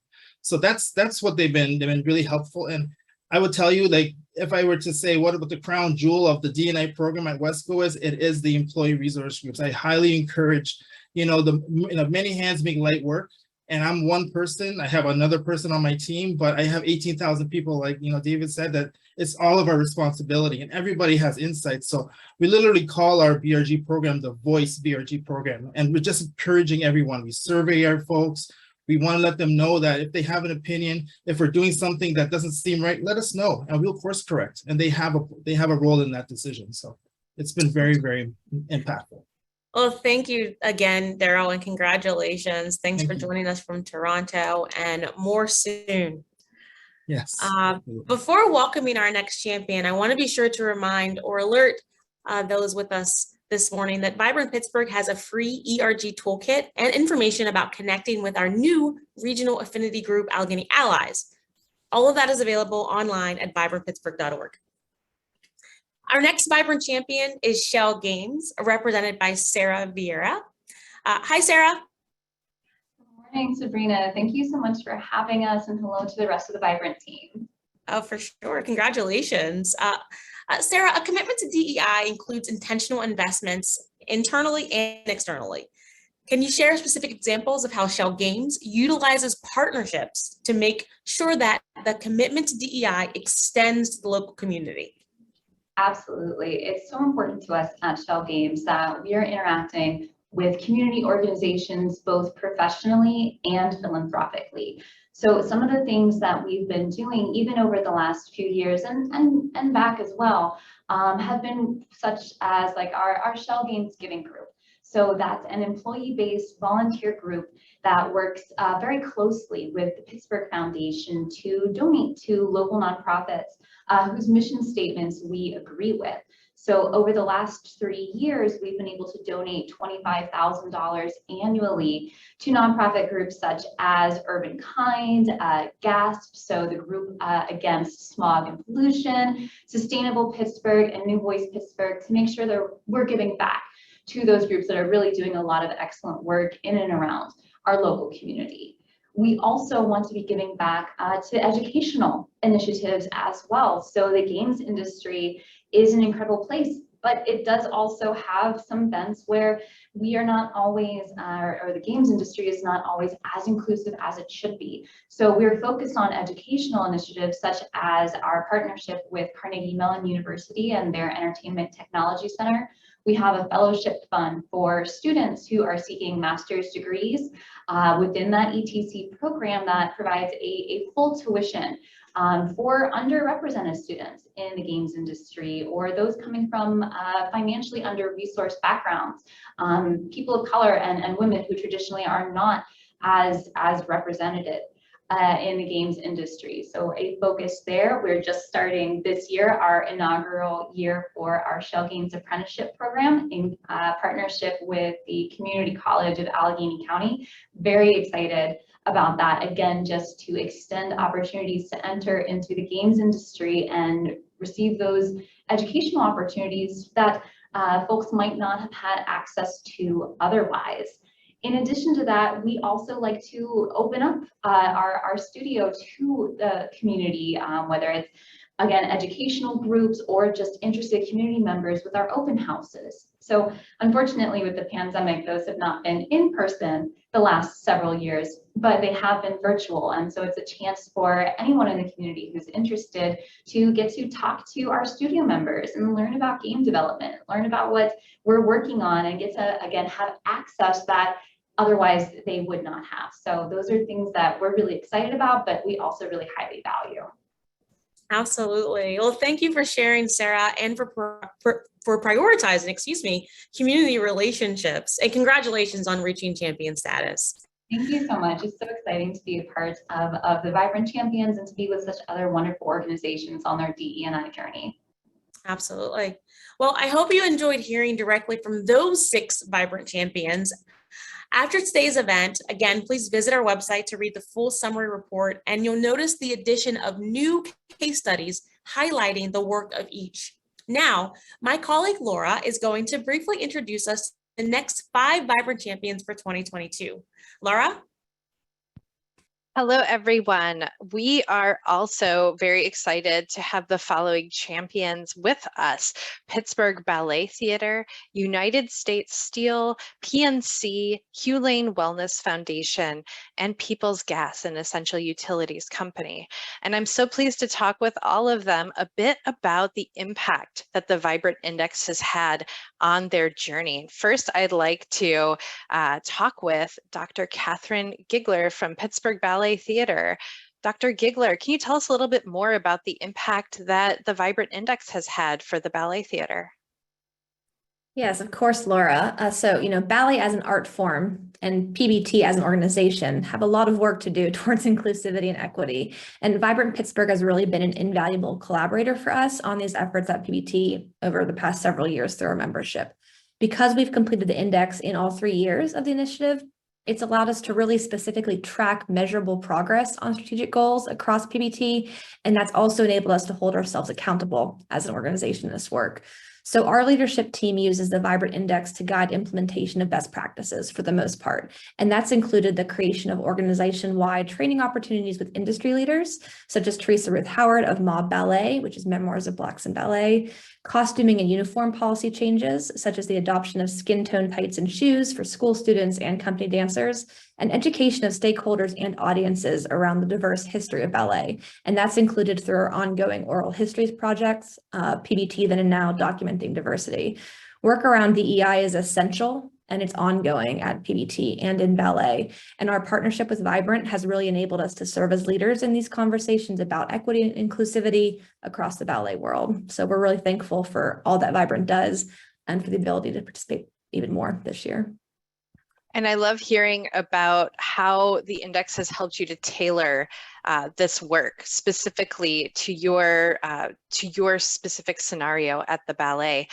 So that's what they've been really helpful. And I would tell you, like, if I were to say what the crown jewel of the D&I program at Wesco is, it is the employee resource groups. I highly encourage, many hands make light work. And I'm one person. I have another person on my team, but I have 18,000 people, like David said, that it's all of our responsibility, and everybody has insights. So we literally call our BRG program the Voice BRG program, and we're just encouraging everyone. We survey our folks. We want to let them know that if they have an opinion, if we're doing something that doesn't seem right, let us know, and we'll course correct. And they have a role in that decision. So it's been very, very impactful. Well, thank you again, Daryl, and congratulations. Thanks for joining us from Toronto, and more soon. Yes. Before welcoming our next champion, I want to be sure to remind or alert those with us this morning that Vibrant Pittsburgh has a free ERG toolkit and information about connecting with our new regional affinity group, Allegheny Allies. All of that is available online at vibrantpittsburgh.org. Our next Vibrant Champion is Shell Games, represented by Sarah Vieira. Hi, Sarah. Good morning, Sabrina. Thank you so much for having us, and hello to the rest of the Vibrant team. Oh, for sure. Congratulations. Sarah, a commitment to DEI includes intentional investments internally and externally. Can you share specific examples of how Shell Games utilizes partnerships to make sure that the commitment to DEI extends to the local community? Absolutely. It's so important to us at Shell Games that we are interacting with community organizations, both professionally and philanthropically. So some of the things that we've been doing, even over the last few years and back as well, have been such as like our Shell Games Giving Group. So that's an employee-based volunteer group that works very closely with the Pittsburgh Foundation to donate to local nonprofits whose mission statements we agree with. So over the last 3 years, we've been able to donate $25,000 annually to nonprofit groups such as Urban Kind, GASP, so the group against smog and pollution, Sustainable Pittsburgh, and New Voice Pittsburgh, to make sure that we're giving back to those groups that are really doing a lot of excellent work in and around our local community. We also want to be giving back to educational initiatives as well. So the games industry is an incredible place, but it does also have some events where we are not always, or the games industry is not always as inclusive as it should be. So we're focused on educational initiatives such as our partnership with Carnegie Mellon University and their Entertainment Technology Center. We have a fellowship fund for students who are seeking master's degrees within that ETC program that provides a full tuition for underrepresented students in the games industry, or those coming from financially under-resourced backgrounds, people of color and women who traditionally are not as represented in the games industry. So a focus there. We're just starting this year, our inaugural year for our Shell Games Apprenticeship Program in partnership with the Community College of Allegheny County. Very excited about that. Again, just to extend opportunities to enter into the games industry and receive those educational opportunities that folks might not have had access to otherwise. In addition to that, we also like to open up our studio to the community, whether it's, again, educational groups or just interested community members with our open houses. So unfortunately, with the pandemic, those have not been in person the last several years, but they have been virtual. And so it's a chance for anyone in the community who's interested to get to talk to our studio members and learn about game development, learn about what we're working on, and get to, again, have access that otherwise they would not have. So those are things that we're really excited about, but we also really highly value. Absolutely. Well, thank you for sharing, Sarah, and for prioritizing, community relationships. And congratulations on reaching champion status. Thank you so much. It's so exciting to be a part of the Vibrant Champions and to be with such other wonderful organizations on their DE&I journey. Absolutely. Well, I hope you enjoyed hearing directly from those 6 Vibrant Champions. After today's event, again, please visit our website to read the full summary report, and you'll notice the addition of new case studies highlighting the work of each. Now, my colleague Laura is going to briefly introduce us to the next 5 Vibrant Champions for 2022. Laura? Hello, everyone. We are also very excited to have the following champions with us: Pittsburgh Ballet Theater, United States Steel, PNC, Hugh Lane Wellness Foundation, and People's Gas and Essential Utilities Company. And I'm so pleased to talk with all of them a bit about the impact that the Vibrant Index has had on their journey. First, I'd like to talk with Dr. Catherine Gigler from Pittsburgh Ballet Theater. Dr. Gigler, can you tell us a little bit more about the impact that the Vibrant Index has had for the ballet theater? Yes, of course, Laura. Ballet as an art form and PBT as an organization have a lot of work to do towards inclusivity and equity. And Vibrant Pittsburgh has really been an invaluable collaborator for us on these efforts at PBT over the past several years through our membership. Because we've completed the index in all 3 years of the initiative, It's allowed us to really specifically track measurable progress on strategic goals across PBT, and that's also enabled us to hold ourselves accountable as an organization in this work. So our leadership team uses the Vibrant Index to guide implementation of best practices for the most part. And that's included the creation of organization-wide training opportunities with industry leaders, such as Teresa Ruth Howard of Mob Ballet, which is Memoirs of Blacks in Ballet, costuming and uniform policy changes, such as the adoption of skin tone tights and shoes for school students and company dancers, and education of stakeholders and audiences around the diverse history of ballet. And that's included through our ongoing oral histories projects, PBT Then and Now Documenting Diversity. Work around DEI is essential and it's ongoing at PBT and in ballet. And our partnership with Vibrant has really enabled us to serve as leaders in these conversations about equity and inclusivity across the ballet world. So we're really thankful for all that Vibrant does and for the ability to participate even more this year. And I love hearing about how the index has helped you to tailor this work specifically to your specific scenario at the ballet.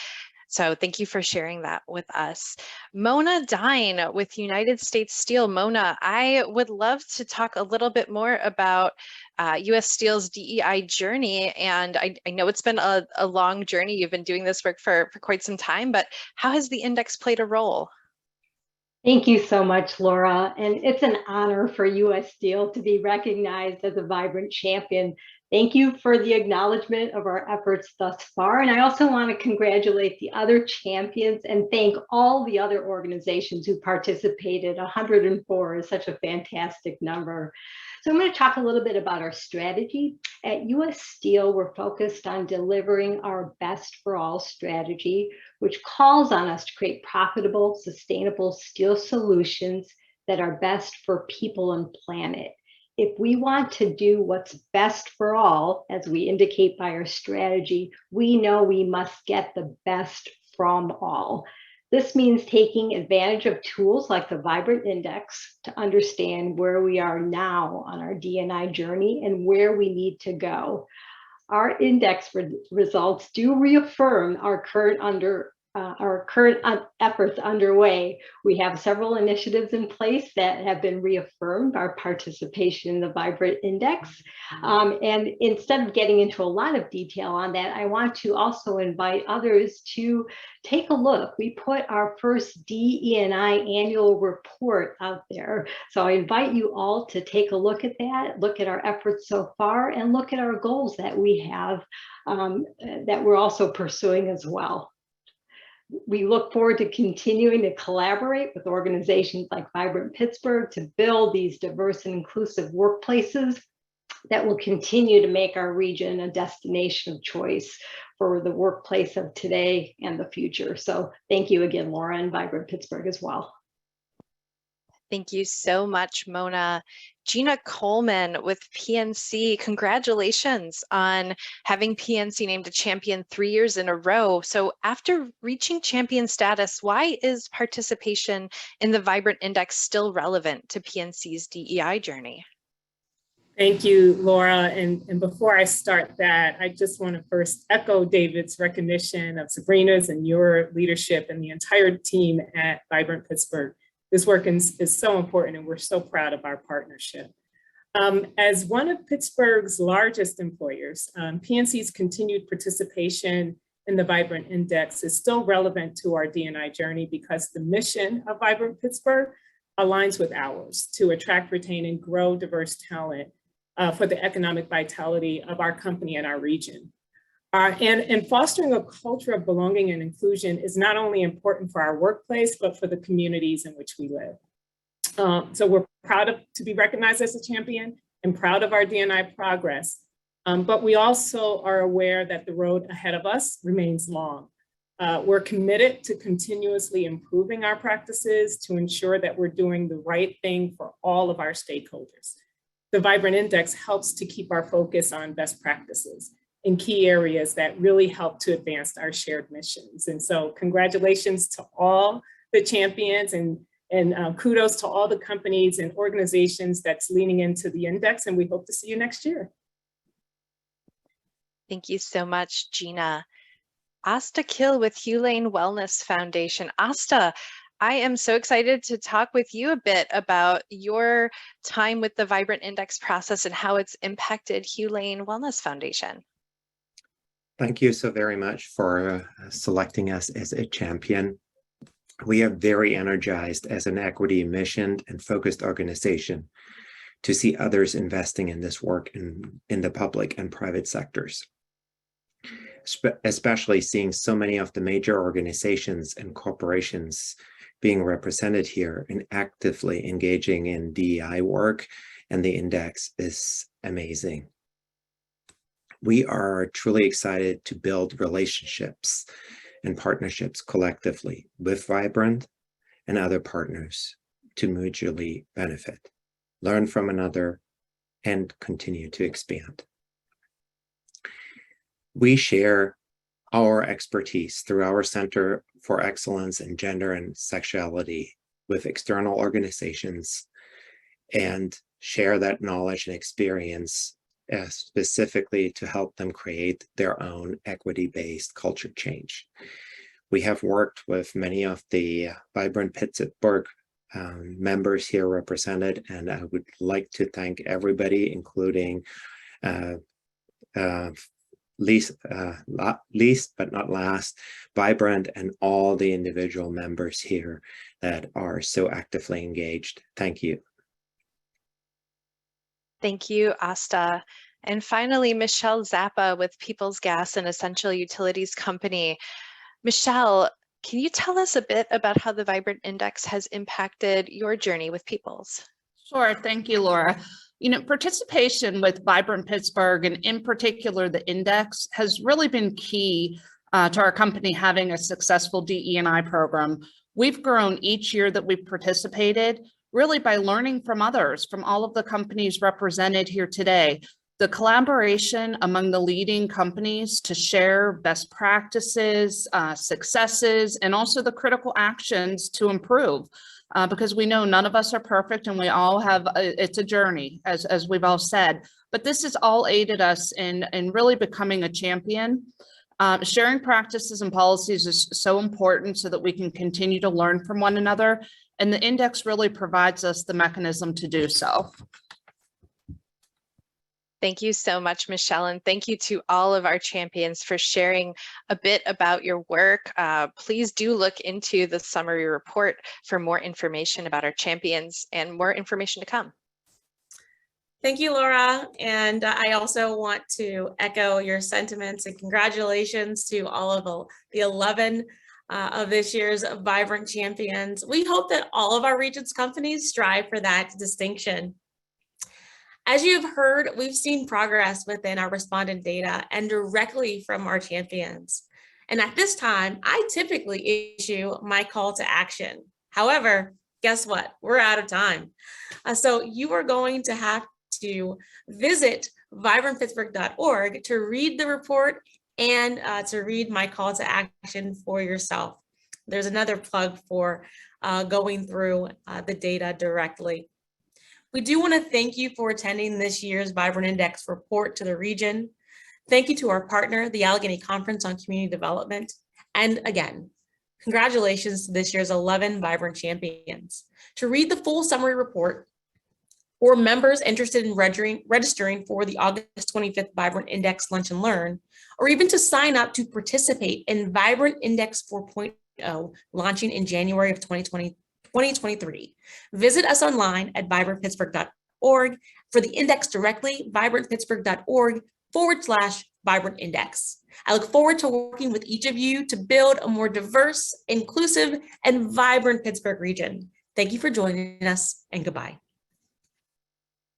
So thank you for sharing that with us. Mona Dine with United States Steel. Mona, I would love to talk a little bit more about US Steel's DEI journey. And I know it's been a long journey. You've been doing this work for quite some time, but how has the index played a role? Thank you so much, Laura. And it's an honor for US Steel to be recognized as a Vibrant champion. Thank you for the acknowledgement of our efforts thus far. And I also want to congratulate the other champions and thank all the other organizations who participated. 104 is such a fantastic number. So I'm going to talk a little bit about our strategy. At US Steel, we're focused on delivering our best for all strategy, which calls on us to create profitable, sustainable steel solutions that are best for people and planet. If we want to do what's best for all, as we indicate by our strategy, we know we must get the best from all. This means taking advantage of tools like the Vibrant Index to understand where we are now on our D&I journey and where we need to go. Our index results do reaffirm our current efforts underway. We have several initiatives in place that have been reaffirmed our participation in the Vibrant Index. And instead of getting into a lot of detail on that, I want to also invite others to take a look. We put our first DE&I annual report out there. So I invite you all to take a look at that, look at our efforts so far, and look at our goals that we have that we're also pursuing as well. We look forward to continuing to collaborate with organizations like Vibrant Pittsburgh to build these diverse and inclusive workplaces that will continue to make our region a destination of choice for the workplace of today and the future. So thank you again, Laura, and Vibrant Pittsburgh as well. Thank you so much, Mona. Gina Coleman with PNC, congratulations on having PNC named a champion 3 years in a row. So after reaching champion status, why is participation in the Vibrant Index still relevant to PNC's DEI journey? Thank you, Laura. And before I start that, I just want to first echo David's recognition of Sabrina's and your leadership and the entire team at Vibrant Pittsburgh. This work is so important and we're so proud of our partnership. As one of Pittsburgh's largest employers, PNC's continued participation in the Vibrant Index is still relevant to our D&I journey because the mission of Vibrant Pittsburgh aligns with ours to attract, retain, and grow diverse talent for the economic vitality of our company and our region. And fostering a culture of belonging and inclusion is not only important for our workplace, but for the communities in which we live. So we're proud to be recognized as a champion and proud of our D&I progress. But we also are aware that the road ahead of us remains long. We're committed to continuously improving our practices to ensure that we're doing the right thing for all of our stakeholders. The Vibrant Index helps to keep our focus on best practices in key areas that really help to advance our shared missions. And so congratulations to all the champions and kudos to all the companies and organizations that's leaning into the index, and we hope to see you next year. Thank you so much, Gina. Asta Kill with Hugh Lane Wellness Foundation. Asta, I am so excited to talk with you a bit about your time with the Vibrant Index process and how it's impacted Hugh Lane Wellness Foundation. Thank you so very much for selecting us as a champion. We are very energized as an equity missioned and focused organization to see others investing in this work in the public and private sectors, especially seeing so many of the major organizations and corporations being represented here and actively engaging in DEI work, and the index is amazing. We are truly excited to build relationships and partnerships collectively with Vibrant and other partners to mutually benefit, learn from another, and continue to expand. We share our expertise through our Center for Excellence in Gender and Sexuality with external organizations and share that knowledge and experience specifically to help them create their own equity-based culture change. We have worked with many of the Vibrant Pittsburgh members here represented, and I would like to thank everybody, including least but not last, Vibrant and all the individual members here that are so actively engaged. Thank you. Thank you, Asta. And finally, Michelle Zappa with Peoples Gas and Essential Utilities Company. Michelle, can you tell us a bit about how the Vibrant Index has impacted your journey with Peoples? Sure, thank you, Laura. You know, participation with Vibrant Pittsburgh, and in particular the index, has really been key to our company having a successful DE&I program. We've grown each year that we've participated, really by learning from others, from all of the companies represented here today. The collaboration among the leading companies to share best practices, successes, and also the critical actions to improve. Because we know none of us are perfect and we all have, it's a journey, as we've all said. But this has all aided us in really becoming a champion. Sharing practices and policies is so important so that we can continue to learn from one another. And the index really provides us the mechanism to do so. Thank you so much, Michelle, and thank you to all of our champions for sharing a bit about your work. Please do look into the summary report for more information about our champions and more information to come. Thank you, Laura. And I also want to echo your sentiments and congratulations to all of the 11 of this year's Vibrant Champions. We hope that all of our region's companies strive for that distinction. As you've heard, we've seen progress within our respondent data and directly from our champions. And at this time, I typically issue my call to action. However, guess what? We're out of time. So you are going to have to visit vibrantpittsburgh.org to read the report and to read my call to action for yourself. There's another plug for going through the data directly. We do want to thank you for attending this year's Vibrant Index report to the region. Thank you to our partner, the Allegheny Conference on Community Development. And again, congratulations to this year's 11 Vibrant Champions. To read the full summary report, or members interested in registering for the August 25th Vibrant Index Lunch and Learn, or even to sign up to participate in Vibrant Index 4.0 launching in January of 2023. Visit us online at vibrantpittsburgh.org. For the index directly, vibrantpittsburgh.org/Vibrant Index. I look forward to working with each of you to build a more diverse, inclusive, and vibrant Pittsburgh region. Thank you for joining us, and goodbye.